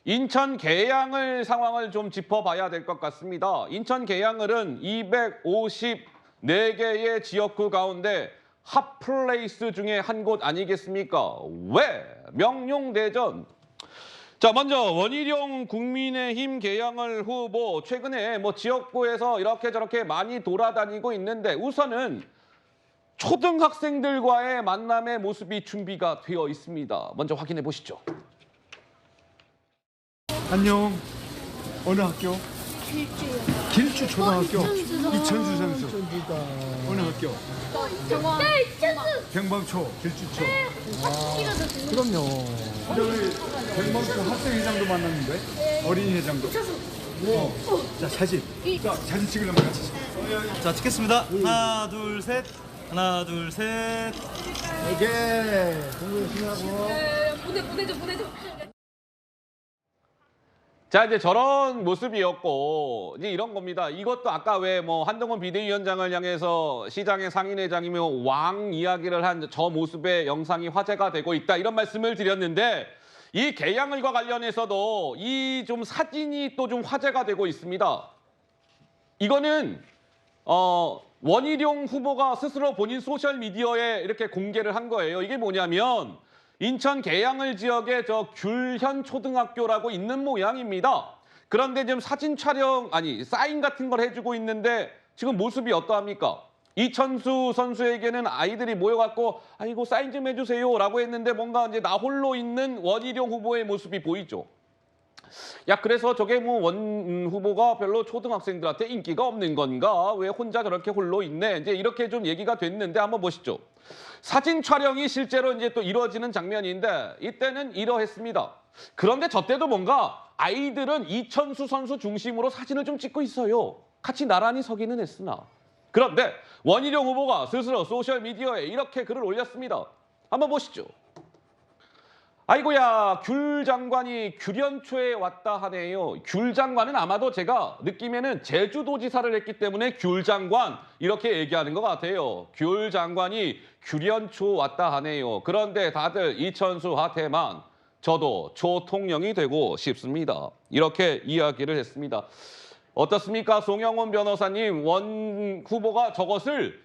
인천 계양을 상황을 좀 짚어봐야 될 것 같습니다. 인천 계양을은 254개의 지역구 가운데 핫플레이스 중에 한 곳 아니겠습니까? 왜? 명룡대전. 자, 먼저 원희룡 국민의힘 계양을 후보 최근에 뭐 지역구에서 이렇게 저렇게 많이 돌아다니고 있는데 우선은 초등학생들과의 만남의 모습이 준비가 되어 있습니다. 먼저 확인해 보시죠. 안녕. 어느 학교? 길주요. 길주 초등학교. 이천수 이천수 선수. 어느 학교? 정원. 네, 이천수. 병방초, 길주초. 학기가 더 되는. 그럼요. 근데 우리 병방초 학생회장도 만났는데 어린이회장도. 자 사진. 자 사진 찍으려면 같이. 자, 찍겠습니다. 하나, 둘, 셋. 하나, 둘, 셋. 오케이. 공부 열심히 하고. 보내줘. 자, 이제 저런 모습이었고, 이제 이런 겁니다. 이것도 아까 왜 뭐 한동훈 비대위원장을 향해서 시장의 상인회장이며 왕 이야기를 한 저 모습의 영상이 화제가 되고 있다. 이런 말씀을 드렸는데, 이 계양을과 관련해서도 이 좀 사진이 또 좀 화제가 되고 있습니다. 이거는, 원희룡 후보가 스스로 본인 소셜미디어에 이렇게 공개를 한 거예요. 이게 뭐냐면, 인천 계양을 지역에 저 귤현 초등학교라고 있는 모양입니다. 그런데 지금 사진 촬영, 사인 같은 걸 해주고 있는데 지금 모습이 어떠합니까? 이천수 선수에게는 아이들이 모여갖고 아이고 사인 좀 해주세요 라고 했는데 뭔가 이제 나 홀로 있는 원희룡 후보의 모습이 보이죠. 야, 그래서 저게 뭐 원 후보가 별로 초등학생들한테 인기가 없는 건가? 왜 혼자 저렇게 홀로 있네? 이제 이렇게 좀 얘기가 됐는데 한번 보시죠. 사진 촬영이 실제로 이제 또 이루어지는 장면인데 이때는 이러했습니다. 그런데 저 때도 뭔가 아이들은 이천수 선수 중심으로 사진을 좀 찍고 있어요. 같이 나란히 서기는 했으나. 그런데 원희룡 후보가 스스로 소셜미디어에 이렇게 글을 올렸습니다. 한번 보시죠. 아이고야, 귤 장관이 귤연초에 왔다 하네요. 귤 장관은 아마도 제가 느낌에는 제주도지사를 했기 때문에 귤 장관 이렇게 얘기하는 것 같아요. 귤 장관이 귤연초 왔다 하네요. 그런데 다들 이천수 하태만 저도 초통령이 되고 싶습니다. 이렇게 이야기를 했습니다. 어떻습니까? 송영훈 변호사님, 원 후보가 저것을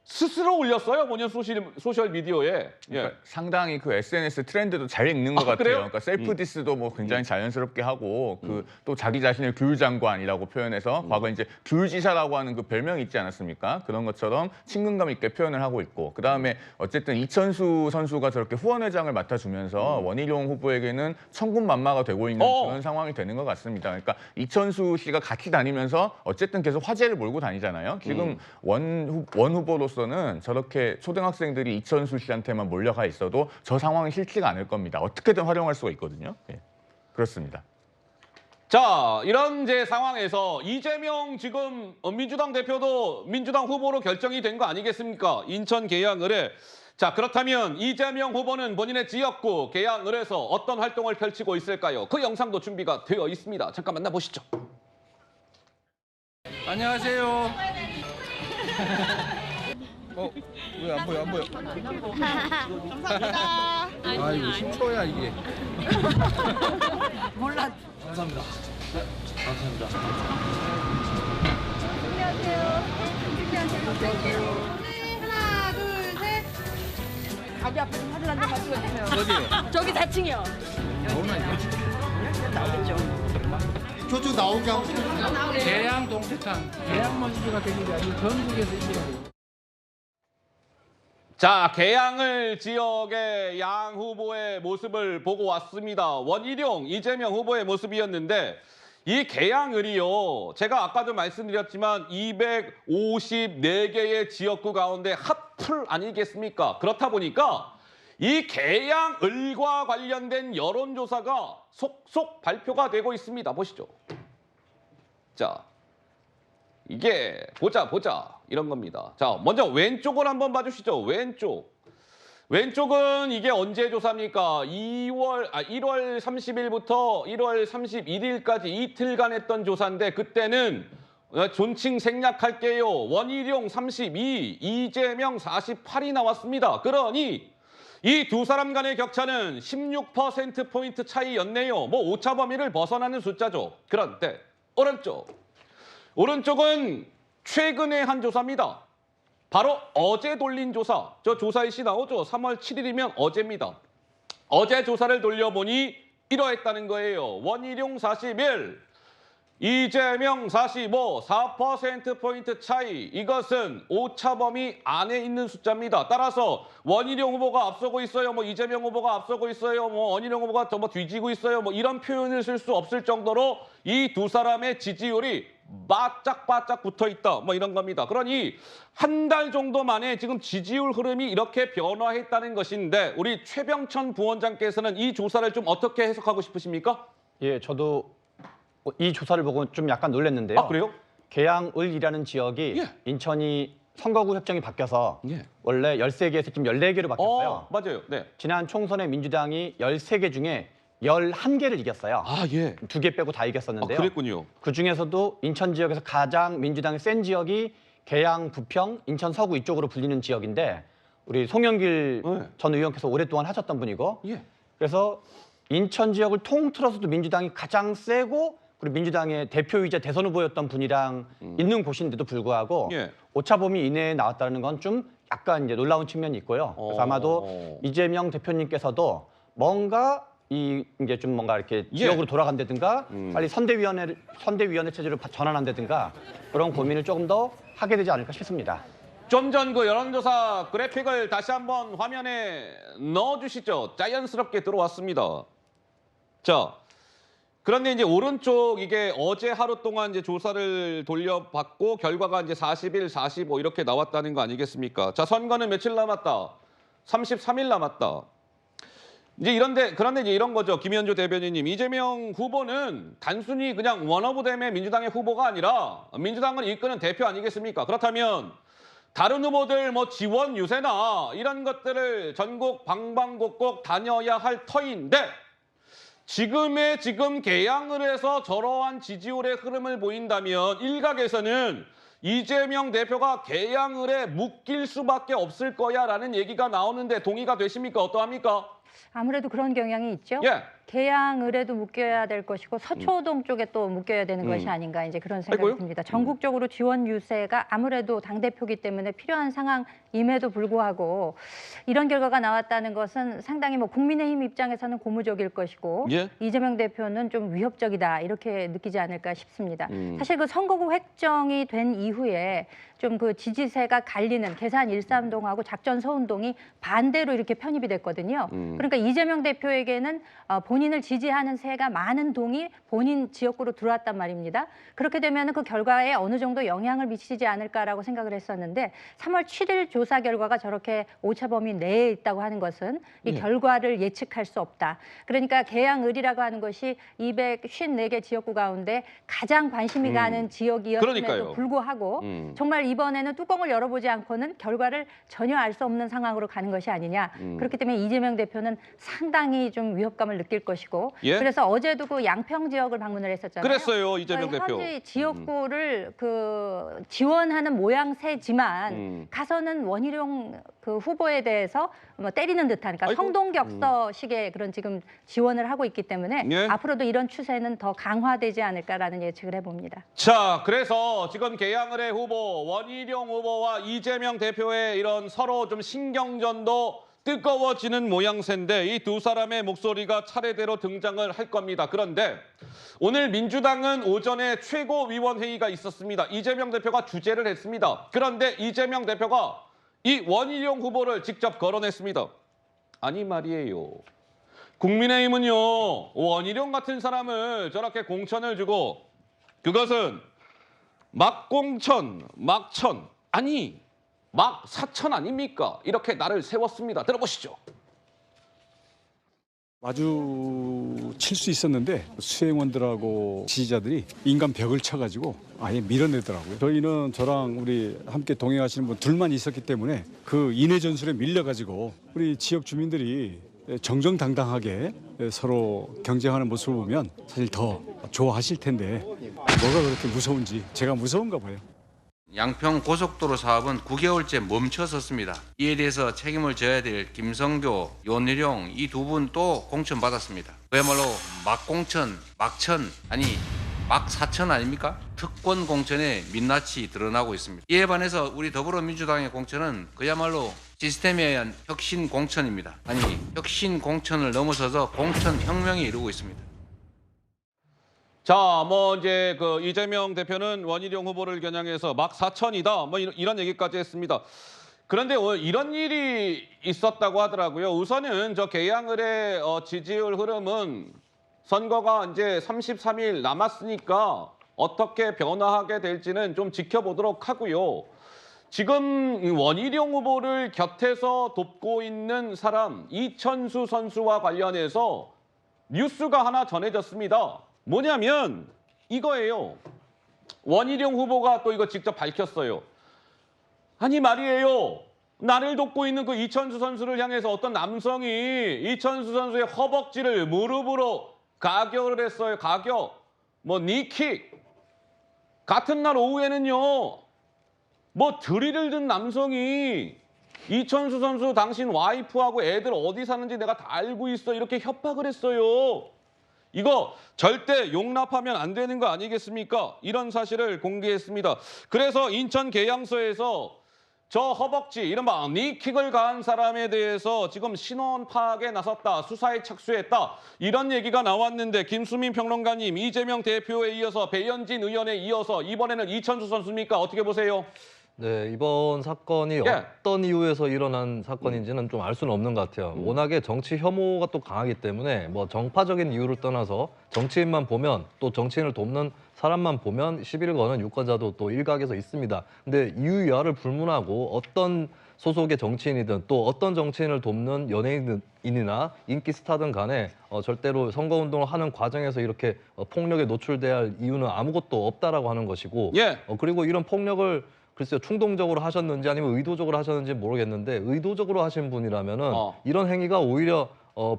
스스로 올렸어요, 본인 소셜 미디어에. 그러니까 상당히 그 SNS 트렌드도 잘 읽는 것 같아요. 그래요? 그러니까 셀프 디스도 뭐 굉장히 자연스럽게 하고 그 또 자기 자신을 귤 장관이라고 표현해서 과거 이제 귤지사라고 하는 그 별명이 있지 않았습니까? 그런 것처럼 친근감 있게 표현을 하고 있고 그다음에 어쨌든 이천수 선수가 저렇게 후원회장을 맡아주면서 원희룡 후보에게는 천군만마가 되고 있는 그런 상황이 되는 것 같습니다. 그러니까 이천수 씨가 같이 다니면서 어쨌든 계속 화제를 몰고 다니잖아요. 지금 원 후보로서는 저렇게 초등학생들이 이천수 씨한테만 몰려가 있어도 저 상황이 싫지가 않을 겁니다. 어떻게든 활용할 수가 있거든요. 예. 그렇습니다. 자, 이런 제 상황에서 이재명 지금 민주당 대표도 민주당 후보로 결정이 된 거 아니겠습니까? 인천 계양을에. 자, 그렇다면 이재명 후보는 본인의 지역구 계양을에서 어떤 활동을 펼치고 있을까요? 그 영상도 준비가 되어 있습니다. 잠깐 만나보시죠. 안녕하세요. 왜 안 보여? 감사합니다. 아, 이거 10초야 이게. 몰라. 감사합니다. 네, 감사합니다. 하나, 둘, 셋. 가게 앞에 사진 한장 가지고 있어요. 어디? 저기 4층이요. 나오겠죠. 저쪽 나오게 하고. 계양 동태탕. 계양 먼지가 되는 게 아니고 전국에서 1위가 자, 계양을 지역의 양 후보의 모습을 보고 왔습니다. 원희룡, 이재명 후보의 모습이었는데 이 계양을이요. 제가 아까도 말씀드렸지만 254개의 지역구 가운데 핫플 아니겠습니까? 그렇다 보니까 이 계양을과 관련된 여론조사가 속속 발표가 되고 있습니다. 보시죠. 자, 이게 보자 이런 겁니다. 자, 먼저 왼쪽을 한번 봐주시죠. 왼쪽은 이게 언제 조사입니까? 1월 30일부터 1월 31일까지 이틀간 했던 조사인데 그때는 존칭 생략할게요. 원희룡 32, 이재명 48이 나왔습니다. 그러니 이 두 사람 간의 격차는 16%포인트 차이였네요. 뭐 오차 범위를 벗어나는 숫자죠. 그런데 오른쪽은 최근에 한 조사입니다. 바로 어제 돌린 조사. 저 조사일시 나오죠. 3월 7일이면 어제입니다. 어제 조사를 돌려보니 이러했다는 거예요. 원희룡 41, 이재명 45, 4%포인트 차이. 이것은 오차 범위 안에 있는 숫자입니다. 따라서 원희룡 후보가 앞서고 있어요. 뭐 이재명 후보가 앞서고 있어요. 뭐 원희룡 후보가 뭐 뒤지고 있어요. 뭐 이런 표현을 쓸 수 없을 정도로 이 두 사람의 지지율이 바짝바짝 붙어 있다. 뭐 이런 겁니다. 그러니 한 달 정도 만에 지금 지지율 흐름이 이렇게 변화했다는 것인데 우리 최병천 부원장께서는 이 조사를 좀 어떻게 해석하고 싶으십니까? 예, 저도 이 조사를 보고 좀 약간 놀랐는데요. 아, 그래요? 계양을이라는 지역이 예. 인천이 선거구 협정이 바뀌어서 예. 원래 13개에서 지금 14개로 바뀌었어요. 맞아요. 네. 지난 총선에 민주당이 13개 중에 11개를 이겼어요. 아, 예. 2개 빼고 다 이겼었는데요. 그랬군요. 그중에서도 인천 지역에서 가장 민주당이 센 지역이 계양, 부평, 인천 서구 이쪽으로 불리는 지역인데 우리 송영길 네. 전 의원께서 오랫동안 하셨던 분이고 예. 그래서 인천 지역을 통틀어서도 민주당이 가장 세고 그리고 민주당의 대표이자 대선 후보였던 분이랑 있는 곳인데도 불구하고 예. 오차 범위 이내에 나왔다는 건 좀 약간 이제 놀라운 측면이 있고요. 그래서 아마도 이재명 대표님께서도 뭔가 이제 좀 뭔가 이렇게 예. 지역으로 돌아간다든가 빨리 선대위원회 체제로 전환한다든가 그런 고민을 조금 더 하게 되지 않을까 싶습니다. 좀 전 그 여론조사 그래픽을 다시 한번 화면에 넣어주시죠. 자연스럽게 들어왔습니다. 자, 그런데 이제 오른쪽 이게 어제 하루 동안 이제 조사를 돌려봤고 결과가 이제 41, 45 이렇게 나왔다는 거 아니겠습니까? 자, 선거는 며칠 남았다. 33일 남았다. 이제 그런데 이제 이런 거죠. 김현주 대변인님, 이재명 후보는 단순히 그냥 원오브댐의 민주당의 후보가 아니라 민주당을 이끄는 대표 아니겠습니까? 그렇다면 다른 후보들 뭐 지원 유세나 이런 것들을 전국 방방곡곡 다녀야 할 터인데 지금 개항을 해서 저러한 지지율의 흐름을 보인다면 일각에서는 이재명 대표가 개항을 해 묶일 수밖에 없을 거야라는 얘기가 나오는데 동의가 되십니까? 어떠합니까? 아무래도 그런 경향이 있죠. 예. 계양을에도 묶여야 될 것이고 서초동 쪽에 또 묶여야 되는 것이 아닌가 이제 그런 생각이 아이고요? 듭니다. 전국적으로 지원 유세가 아무래도 당대표기 때문에 필요한 상황임에도 불구하고 이런 결과가 나왔다는 것은 상당히 뭐 국민의힘 입장에서는 고무적일 것이고 예. 이재명 대표는 좀 위협적이다 이렇게 느끼지 않을까 싶습니다. 사실 그 선거구 획정이 된 이후에 좀 그 지지세가 갈리는 계산 13동하고 작전 서운동이 반대로 이렇게 편입이 됐거든요. 그러니까 이재명 대표에게는 본인을 지지하는 세가 많은 동이 본인 지역구로 들어왔단 말입니다. 그렇게 되면 그 결과에 어느 정도 영향을 미치지 않을까라고 생각을 했었는데 3월 7일 조사 결과가 저렇게 오차 범위 내에 있다고 하는 것은 이 결과를 예측할 수 없다. 그러니까 계양을이라고 하는 것이 254개 지역구 가운데 가장 관심이 가는 지역이었음에도 그러니까요. 불구하고 정말 이번에는 뚜껑을 열어보지 않고는 결과를 전혀 알 수 없는 상황으로 가는 것이 아니냐. 그렇기 때문에 이재명 대표는 상당히 좀 위협감을 느낄 것이고 예? 그래서 어제도 그 양평 지역을 방문을 했었잖아요. 그랬어요, 이재명 대표. 현지 지역구를 그 지원하는 모양새지만 가서는 원희룡 그 후보에 대해서 뭐 때리는 듯한 그러니까 아이고. 성동격서식의 그런 지금 지원을 하고 있기 때문에 예. 앞으로도 이런 추세는 더 강화되지 않을까라는 예측을 해봅니다. 자, 그래서 지금 개항을의 후보 원희룡 후보와 이재명 대표의 이런 서로 좀 신경전도 뜨거워지는 모양새인데 이 두 사람의 목소리가 차례대로 등장을 할 겁니다. 그런데 오늘 민주당은 오전에 최고위원회의가 있었습니다. 이재명 대표가 주재를 했습니다. 그런데 이재명 대표가 이 원희룡 후보를 직접 거론했습니다. 아니 말이에요. 국민의힘은요. 원희룡 같은 사람을 저렇게 공천을 주고 그것은 막공천, 막천, 아니 막사천 아닙니까? 이렇게 나를 세웠습니다. 들어보시죠. 마주칠 수 있었는데 수행원들하고 지지자들이 인간 벽을 쳐가지고 아예 밀어내더라고요. 저희는 저랑 우리 함께 동행하시는 분 둘만 있었기 때문에 그 인해 전술에 밀려가지고 우리 지역 주민들이 정정당당하게 서로 경쟁하는 모습을 보면 사실 더 좋아하실 텐데 뭐가 그렇게 무서운지 제가 무서운가 봐요. 양평 고속도로 사업은 9개월째 멈춰섰습니다. 이에 대해서 책임을 져야 될 김성교, 윤희룡 이 두 분 또 공천 받았습니다. 그야말로 막공천, 막천, 아니 막사천 아닙니까? 특권 공천의 민낯이 드러나고 있습니다. 이에 반해서 우리 더불어민주당의 공천은 그야말로 시스템에 의한 혁신 공천입니다. 아니 혁신 공천을 넘어서서 공천 혁명에 이르고 있습니다. 자, 뭐 이제 그 이재명 대표는 원희룡 후보를 겨냥해서 막 사천이다. 뭐 이런 얘기까지 했습니다. 그런데 이런 일이 있었다고 하더라고요. 우선은 저 개항을의 지지율 흐름은 선거가 이제 33일 남았으니까 어떻게 변화하게 될지는 좀 지켜보도록 하고요. 지금 원희룡 후보를 곁에서 돕고 있는 사람 이천수 선수와 관련해서 뉴스가 하나 전해졌습니다. 뭐냐면 이거예요. 원희룡 후보가 또 이거 직접 밝혔어요. 아니 말이에요. 나를 돕고 있는 그 이천수 선수를 향해서 어떤 남성이 이천수 선수의 허벅지를 무릎으로 가격을 했어요. 가격. 뭐 니킥. 같은 날 오후에는요. 뭐 드릴을 든 남성이 이천수 선수 당신 와이프하고 애들 어디 사는지 내가 다 알고 있어. 이렇게 협박을 했어요. 이거 절대 용납하면 안 되는 거 아니겠습니까? 이런 사실을 공개했습니다. 그래서 인천 계양서에서 저 허벅지, 이른바 니킥을 가한 사람에 대해서 지금 신원 파악에 나섰다, 수사에 착수했다. 이런 얘기가 나왔는데 김수민 평론가님, 이재명 대표에 이어서 배현진 의원에 이어서 이번에는 이천수 선수입니까? 어떻게 보세요? 네, 이번 사건이 어떤 이유에서 일어난 사건인지는 좀 알 수는 없는 것 같아요. 워낙에 정치 혐오가 또 강하기 때문에 뭐 정파적인 이유를 떠나서 정치인만 보면 또 정치인을 돕는 사람만 보면 시비를 거는 유권자도 또 일각에서 있습니다. 근데 이유야를 불문하고 어떤 소속의 정치인이든 또 어떤 정치인을 돕는 연예인이나 인기 스타든 간에 절대로 선거운동을 하는 과정에서 이렇게 폭력에 노출돼야 할 이유는 아무것도 없다라고 하는 것이고 그리고 이런 폭력을 글쎄요, 충동적으로 하셨는지 아니면 의도적으로 하셨는지 모르겠는데 의도적으로 하신 분이라면은 이런 행위가 오히려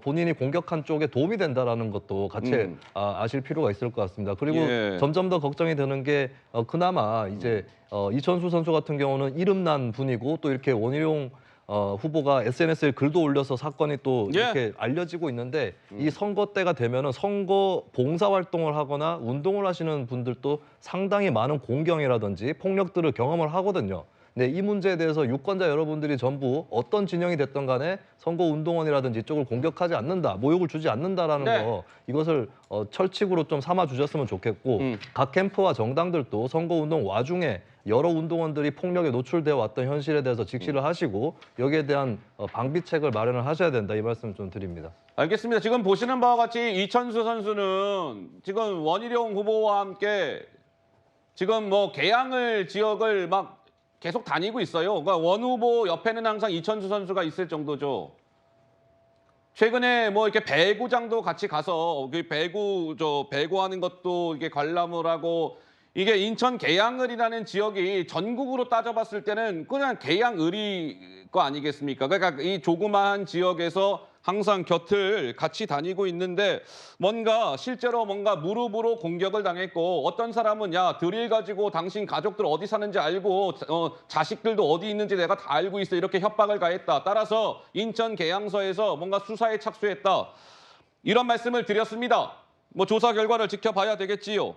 본인이 공격한 쪽에 도움이 된다라는 것도 같이 아실 필요가 있을 것 같습니다. 그리고 점점 더 걱정이 되는 게 그나마 이제 이천수 선수 같은 경우는 이름난 분이고 또 이렇게 원희룡 후보가 SNS에 글도 올려서 사건이 또 이렇게 알려지고 있는데 이 선거 때가 되면은 선거 봉사 활동을 하거나 운동을 하시는 분들도 상당히 많은 공경이라든지 폭력들을 경험을 하거든요. 근데 이 문제에 대해서 유권자 여러분들이 전부 어떤 진영이 됐든 간에 선거운동원이라든지 이쪽을 공격하지 않는다, 모욕을 주지 않는다라는 거 이것을 철칙으로 좀 삼아 주셨으면 좋겠고 각 캠프와 정당들도 선거운동 와중에 여러 운동원들이 폭력에 노출되어 왔던 현실에 대해서 직시를 하시고 여기에 대한 방비책을 마련을 하셔야 된다 이 말씀 좀 드립니다. 알겠습니다. 지금 보시는 바와 같이 이천수 선수는 지금 원희룡 후보와 함께 지금 뭐 계양을 지역을 막 계속 다니고 있어요. 그러니까 원 후보 옆에는 항상 이천수 선수가 있을 정도죠. 최근에 뭐 이렇게 배구장도 같이 가서 그 배구하는 것도 이게 관람을 하고 이게 인천 계양을이라는 지역이 전국으로 따져봤을 때는 그냥 계양을이 거 아니겠습니까? 그러니까 이 조그마한 지역에서 항상 곁을 같이 다니고 있는데 실제로 뭔가 무릎으로 공격을 당했고 어떤 사람은 야 드릴 가지고 당신 가족들 어디 사는지 알고 자식들도 어디 있는지 내가 다 알고 있어 이렇게 협박을 가했다. 따라서 인천 계양서에서 뭔가 수사에 착수했다. 이런 말씀을 드렸습니다. 뭐 조사 결과를 지켜봐야 되겠지요.